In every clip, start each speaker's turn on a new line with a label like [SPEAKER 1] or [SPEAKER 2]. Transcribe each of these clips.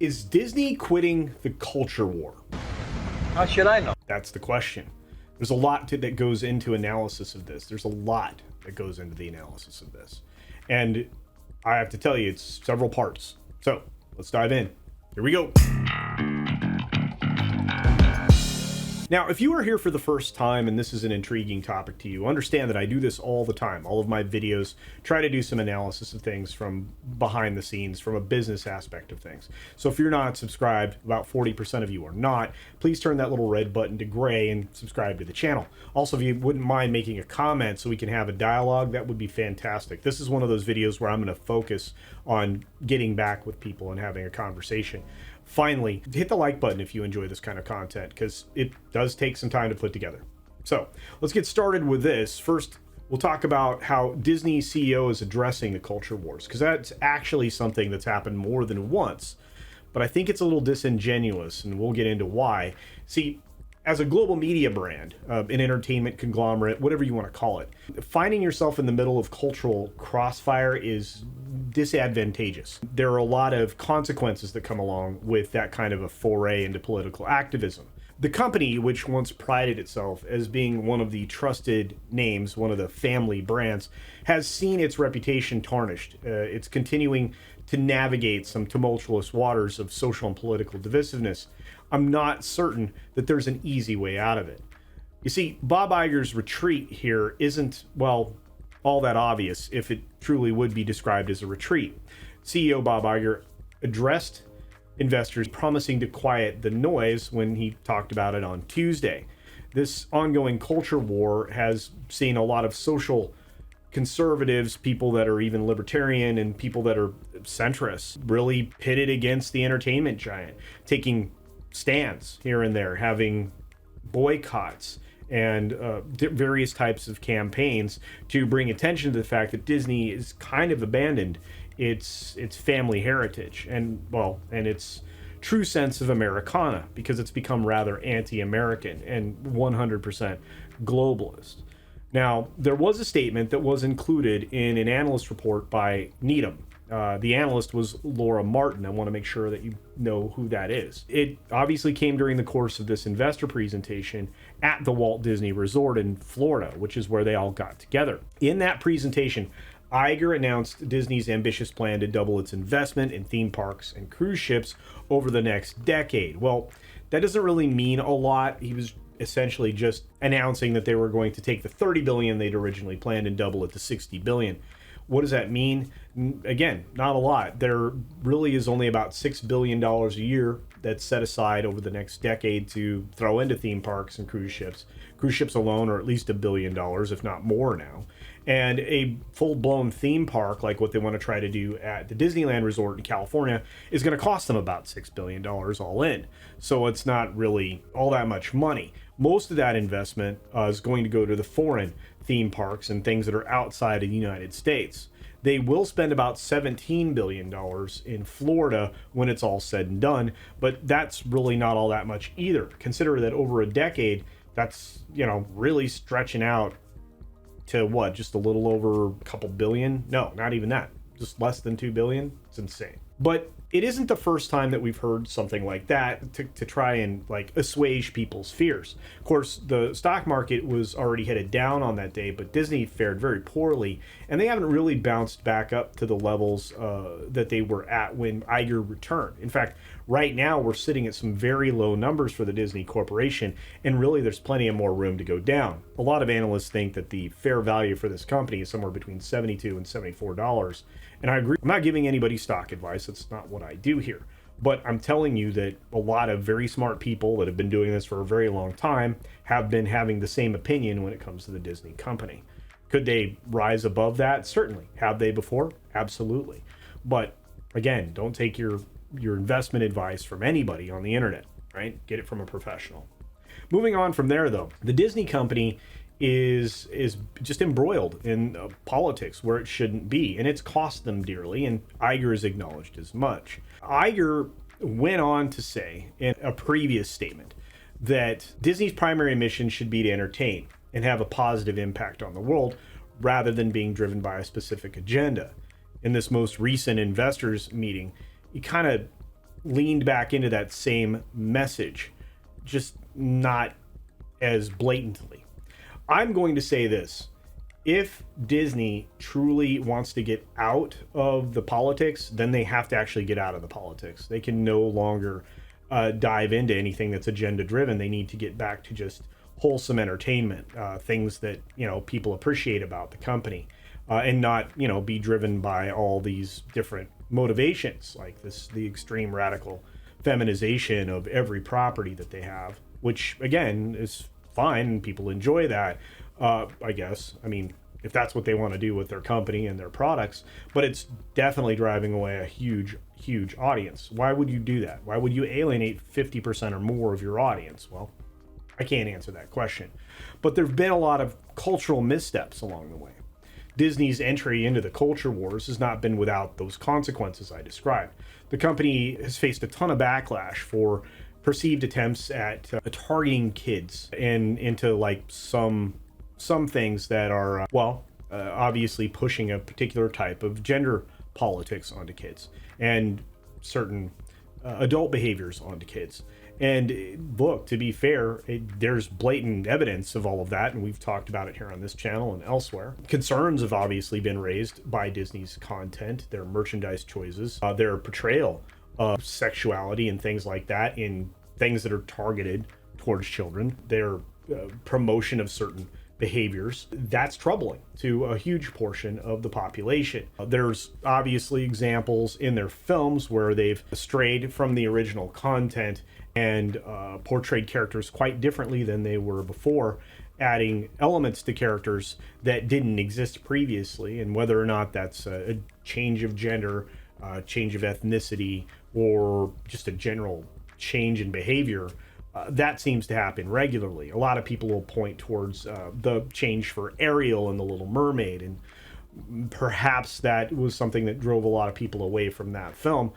[SPEAKER 1] Is Disney quitting the culture war?
[SPEAKER 2] How should I know?
[SPEAKER 1] That's the question. There's a lot that goes into analysis of this. There's a lot that goes into the analysis of this. And I have to tell you, it's several parts. So let's dive in. Here we go. Now, if you are here for the first time and this is an intriguing topic to you, understand that I do this all the time. All of my videos try to do some analysis of things from behind the scenes, from a business aspect of things. So if you're not subscribed, about 40% of you are not, please turn that little red button to gray and subscribe to the channel. Also, if you wouldn't mind making a comment so we can have a dialogue, that would be fantastic. This is one of those videos where I'm going to focus on getting back with people and having a conversation. Finally, hit the like button if you enjoy this kind of content, because it does take some time to put together. So let's get started with this. First, we'll talk about how Disney CEO is addressing the culture wars, because that's actually something that's happened more than once, but I think it's a little disingenuous, and we'll get into why. See, as a global media brand, an entertainment conglomerate, whatever you want to call it, finding yourself in the middle of cultural crossfire is disadvantageous. There are a lot of consequences that come along with that kind of a foray into political activism. The company, which once prided itself as being one of the trusted names, one of the family brands, has seen its reputation tarnished. It's continuing to navigate some tumultuous waters of social and political divisiveness. I'm not certain that there's an easy way out of it. You see, Bob Iger's retreat here isn't, well, all that obvious if it truly would be described as a retreat. CEO Bob Iger addressed investors promising to quiet the noise when he talked about it on Tuesday. This ongoing culture war has seen a lot of social conservatives, people that are even libertarian, and people that are centrists really pitted against the entertainment giant, taking stands here and there, having boycotts and various types of campaigns to bring attention to the fact that Disney is kind of abandoned its family heritage and its true sense of Americana, because it's become rather anti-American and 100% globalist. Now, there was a statement that was included in an analyst report by Needham. The analyst was Laura Martin. I want to make sure that you know who that is. It obviously came during the course of this investor presentation at the Walt Disney Resort in Florida, which is where they all got together. In that presentation, Iger announced Disney's ambitious plan to double its investment in theme parks and cruise ships over the next decade. Well, that doesn't really mean a lot. He was essentially just announcing that they were going to take the $30 billion they'd originally planned and double it to $60 billion. What does that mean? Again, not a lot. There really is only about $6 billion a year that's set aside over the next decade to throw into theme parks and cruise ships. Cruise ships alone are at least $1 billion, if not more now. And a full-blown theme park, like what they want to try to do at the Disneyland Resort in California, is going to cost them about $6 billion all in. So it's not really all that much money. Most of that investment is going to go to the foreign theme parks and things that are outside of the United States. They will spend about $17 billion in Florida when it's all said and done, but that's really not all that much either. Consider that over a decade, that's, really stretching out to what, just a little over a couple billion? No, not even that. Just less than 2 billion. It's insane. But it isn't the first time that we've heard something like that to try and assuage people's fears. Of course, the stock market was already headed down on that day, but Disney fared very poorly, and they haven't really bounced back up to the levels that they were at when Iger returned. In fact, right now we're sitting at some very low numbers for the Disney Corporation, and really there's plenty of more room to go down. A lot of analysts think that the fair value for this company is somewhere between $72 and $74. And I agree. I'm not giving anybody stock advice. That's not what I do here. But I'm telling you that a lot of very smart people that have been doing this for a very long time have been having the same opinion when it comes to the Disney company. Could they rise above that? Certainly. Have they before? Absolutely. But again, don't take your investment advice from anybody on the internet, right? Get it from a professional. Moving on from there, though, the Disney company is just embroiled in politics where it shouldn't be, and it's cost them dearly, and Iger has acknowledged as much. Iger went on to say in a previous statement that Disney's primary mission should be to entertain and have a positive impact on the world rather than being driven by a specific agenda. In this most recent investors meeting, he kind of leaned back into that same message, just not as blatantly. I'm going to say this. If Disney truly wants to get out of the politics, then they have to actually get out of the politics. They can no longer dive into anything that's agenda driven. They need to get back to just wholesome entertainment, things that, you know, people appreciate about the company, and not, you know, be driven by all these different motivations like the extreme radical feminization of every property that they have, which again is fine and people enjoy that. I guess, I mean, if that's what they want to do with their company and their products, but it's definitely driving away a huge audience. Why would you do that? Why would you alienate 50% or more of your audience? Well, I can't answer that question, but there've been a lot of cultural missteps along the way. Disney's entry into the culture wars has not been without those consequences I described. The company has faced a ton of backlash for perceived attempts at targeting kids and into like some things that are, obviously pushing a particular type of gender politics onto kids and certain adult behaviors onto kids. And look, to be fair, there's blatant evidence of all of that, and we've talked about it here on this channel and elsewhere. Concerns have obviously been raised by Disney's content, their merchandise choices, their portrayal of sexuality and things like that in things that are targeted towards children, their promotion of certain behaviors. That's troubling to a huge portion of the population. There's obviously examples in their films where they've strayed from the original content and portrayed characters quite differently than they were before, adding elements to characters that didn't exist previously. And whether or not that's a change of gender, change of ethnicity, or just a general change in behavior, that seems to happen regularly. A lot of people will point towards the change for Ariel and the Little Mermaid, and perhaps that was something that drove a lot of people away from that film.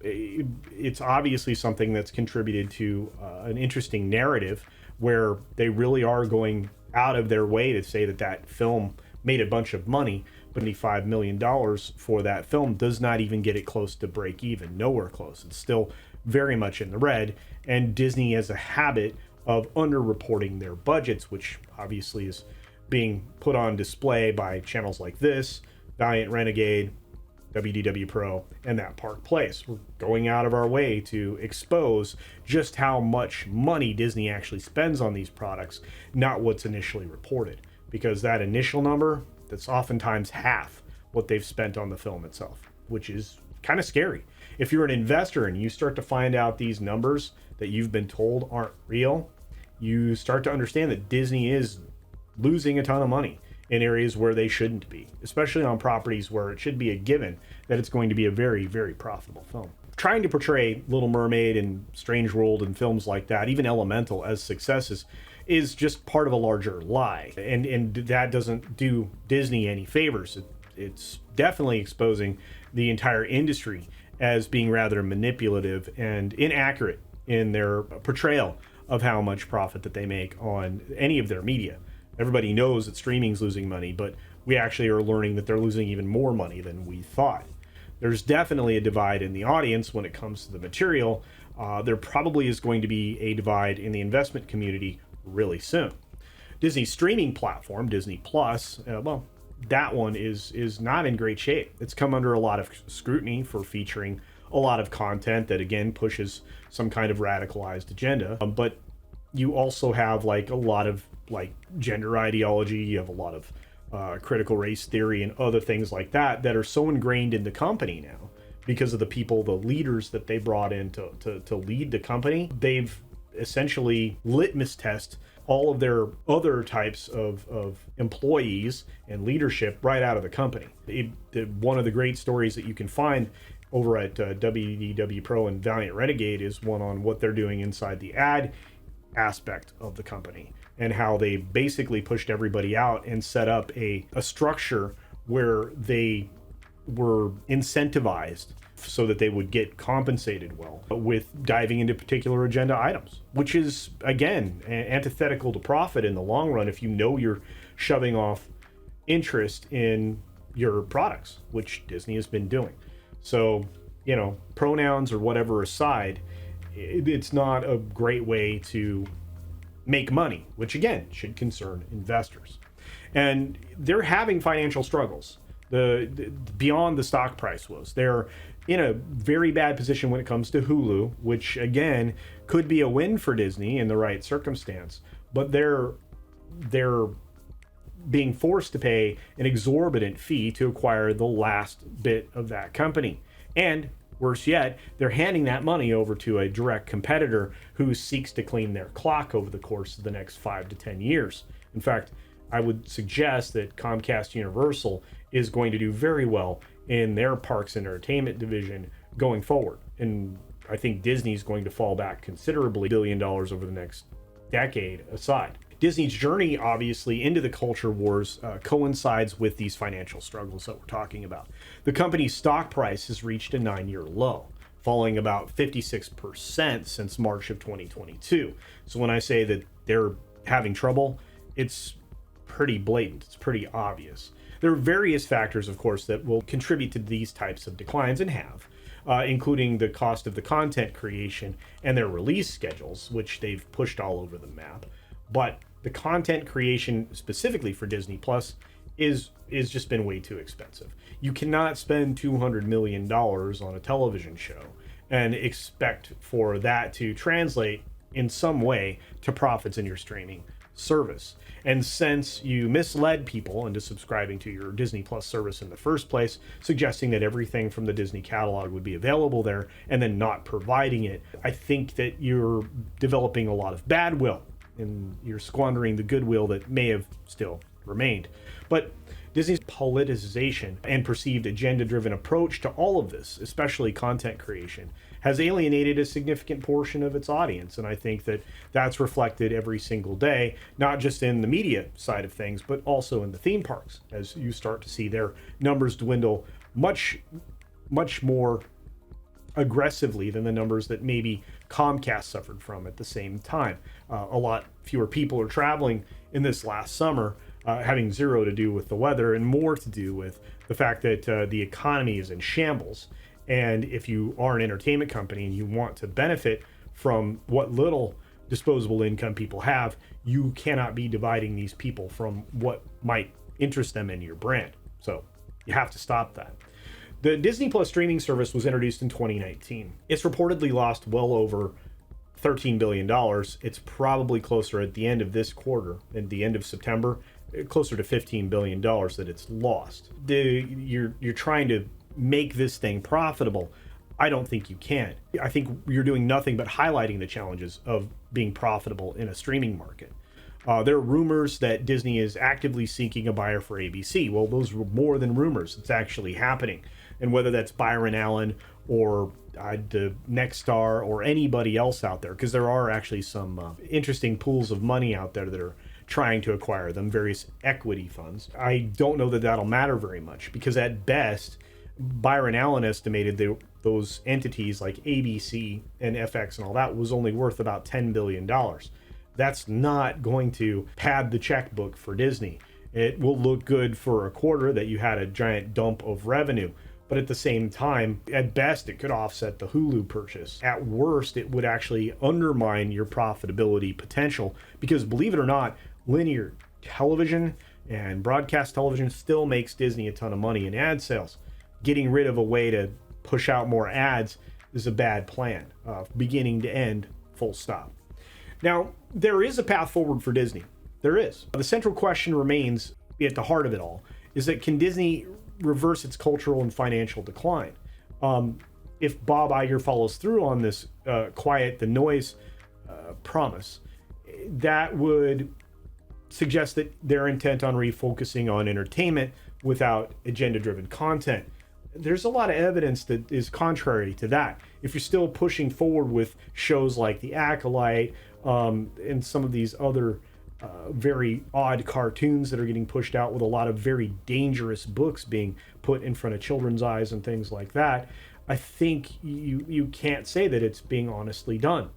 [SPEAKER 1] It's obviously something that's contributed to an interesting narrative where they really are going out of their way to say that that film made a bunch of money, but $25 million for that film does not even get it close to break even, nowhere close. It's still very much in the red, and Disney has a habit of underreporting their budgets, which obviously is being put on display by channels like this, Valiant Renegade, WDW Pro, and That Park Place. We're going out of our way to expose just how much money Disney actually spends on these products, not what's initially reported, because that initial number, that's oftentimes half what they've spent on the film itself, which is kind of scary. If you're an investor and you start to find out these numbers that you've been told aren't real, you start to understand that Disney is losing a ton of money in areas where they shouldn't be, especially on properties where it should be a given that it's going to be a very, very profitable film. Trying to portray Little Mermaid and Strange World and films like that, even Elemental, as successes is just part of a larger lie. And that doesn't do Disney any favors. It's definitely exposing the entire industry as being rather manipulative and inaccurate in their portrayal of how much profit that they make on any of their media. Everybody knows that streaming's losing money, but we actually are learning that they're losing even more money than we thought. There's definitely a divide in the audience when it comes to the material. There probably is going to be a divide in the investment community really soon. Disney's streaming platform, Disney Plus, that one is not in great shape. It's come under a lot of scrutiny for featuring a lot of content that again pushes some kind of radicalized agenda. But you also have like a lot of like gender ideology. You have a lot of critical race theory and other things like that that are so ingrained in the company now because of the people, the leaders that they brought in to lead the company. They've essentially litmus test all of their other types of employees and leadership right out of the company. One of the great stories that you can find over at WDW Pro and Valiant Renegade is one on what they're doing inside the ad aspect of the company and how they basically pushed everybody out and set up a structure where they were incentivized so that they would get compensated well with diving into particular agenda items, which is, again, antithetical to profit in the long run if you know you're shoving off interest in your products, which Disney has been doing. So pronouns or whatever aside, it's not a great way to make money, which again should concern investors. And they're having financial struggles. The beyond the stock price woes, they're in a very bad position when it comes to Hulu, which again could be a win for Disney in the right circumstance, but they're being forced to pay an exorbitant fee to acquire the last bit of that company. And worse yet, they're handing that money over to a direct competitor who seeks to clean their clock over the course of the next 5 to 10 years. In fact, I would suggest that Comcast Universal is going to do very well in their parks and entertainment division going forward. And I think Disney's going to fall back considerably, $1 billion over the next decade aside. Disney's journey, obviously, into the culture wars coincides with these financial struggles that we're talking about. The company's stock price has reached a 9-year low, falling about 56% since March of 2022. So when I say that they're having trouble, it's pretty blatant. It's pretty obvious. There are various factors, of course, that will contribute to these types of declines and have, including the cost of the content creation and their release schedules, which they've pushed all over the map. But the content creation specifically for Disney Plus is just been way too expensive. You cannot spend $200 million on a television show and expect for that to translate in some way to profits in your streaming service. And since you misled people into subscribing to your Disney Plus service in the first place, suggesting that everything from the Disney catalog would be available there and then not providing it, I think that you're developing a lot of bad will and you're squandering the goodwill that may have still remained. But Disney's politicization and perceived agenda-driven approach to all of this, especially content creation, has alienated a significant portion of its audience. And I think that that's reflected every single day, not just in the media side of things, but also in the theme parks, as you start to see their numbers dwindle much more aggressively than the numbers that maybe Comcast suffered from at the same time. A lot fewer people are traveling in this last summer, having zero to do with the weather and more to do with the fact that the economy is in shambles. And if you are an entertainment company and you want to benefit from what little disposable income people have, you cannot be dividing these people from what might interest them in your brand. So you have to stop that. The Disney Plus streaming service was introduced in 2019. It's reportedly lost well over $13 billion. It's probably closer at the end of this quarter, at the end of September, closer to $15 billion that it's lost. You're trying to make this thing profitable. I don't think you can. I think you're doing nothing but highlighting the challenges of being profitable in a streaming market. There are rumors that Disney is actively seeking a buyer for ABC. Well, those were more than rumors. It's actually happening. And whether that's Byron Allen or the Nexstar or anybody else out there, because there are actually some interesting pools of money out there that are trying to acquire them, various equity funds. I don't know that that'll matter very much, because at best, Byron Allen estimated those entities like ABC and FX and all that was only worth about $10 billion. That's not going to pad the checkbook for Disney. It will look good for a quarter that you had a giant dump of revenue. But at the same time, at best, it could offset the Hulu purchase. At worst, it would actually undermine your profitability potential, because believe it or not, linear television and broadcast television still makes Disney a ton of money in ad sales. Getting rid of a way to push out more ads is a bad plan, beginning to end, full stop. Now, there is a path forward for Disney. There is. The central question remains, at the heart of it all, is that can Disney reverse its cultural and financial decline? If Bob Iger follows through on this quiet the noise promise, that would suggest that they're intent on refocusing on entertainment without agenda-driven content. There's a lot of evidence that is contrary to that. If you're still pushing forward with shows like The Acolyte and some of these other very odd cartoons that are getting pushed out with a lot of very dangerous books being put in front of children's eyes and things like that, I think you can't say that it's being honestly done.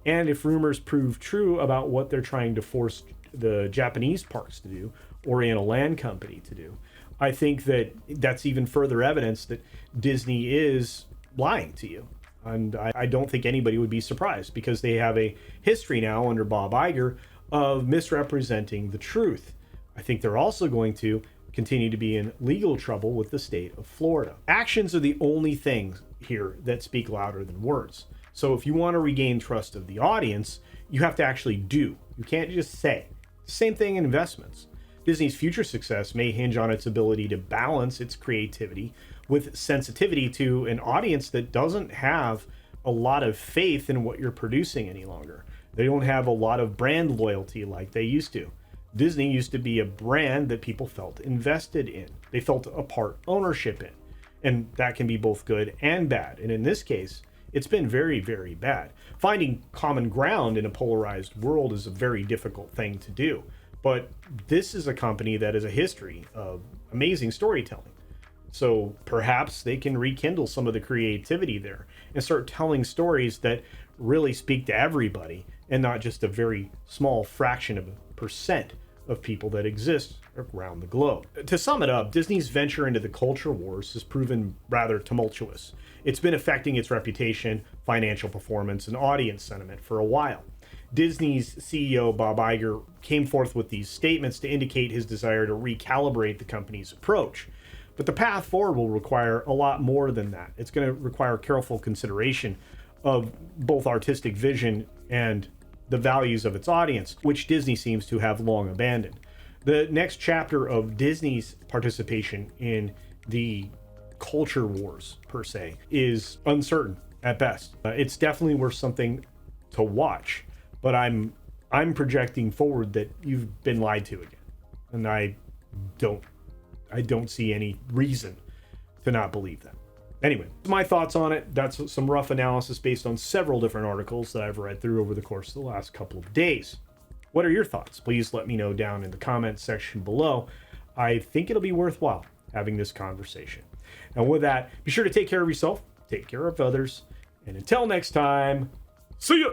[SPEAKER 1] And if rumors prove true about what they're trying to force the Japanese parks to do, Oriental Land Company to do, I think that that's even further evidence that Disney is lying to you. And I don't think anybody would be surprised, because they have a history now under Bob Iger of misrepresenting the truth. I think they're also going to continue to be in legal trouble with the state of Florida. Actions are the only things here that speak louder than words. So if you want to regain trust of the audience, you have to actually do. You can't just say. Same thing in investments. Disney's future success may hinge on its ability to balance its creativity with sensitivity to an audience that doesn't have a lot of faith in what you're producing any longer. They don't have a lot of brand loyalty like they used to. Disney used to be a brand that people felt invested in. They felt a part ownership in. And that can be both good and bad. And in this case, it's been very, very bad. Finding common ground in a polarized world is a very difficult thing to do. But this is a company that has a history of amazing storytelling. So perhaps they can rekindle some of the creativity there and start telling stories that really speak to everybody and not just a very small fraction of a percent of people that exist around the globe. To sum it up, Disney's venture into the culture wars has proven rather tumultuous. It's been affecting its reputation, financial performance, and audience sentiment for a while. Disney's CEO, Bob Iger, came forth with these statements to indicate his desire to recalibrate the company's approach. But the path forward will require a lot more than that. It's going to require careful consideration of both artistic vision and the values of its audience, which Disney seems to have long abandoned. The next chapter of Disney's participation in the culture wars, per se, is uncertain at best. It's definitely worth something to watch, but I'm projecting forward that you've been lied to again, and I don't see any reason to not believe that. Anyway, my thoughts on it. That's some rough analysis based on several different articles that I've read through over the course of the last couple of days. What are your thoughts? Please let me know down in the comments section below. I think it'll be worthwhile having this conversation. And with that, be sure to take care of yourself, take care of others, and until next time, see ya!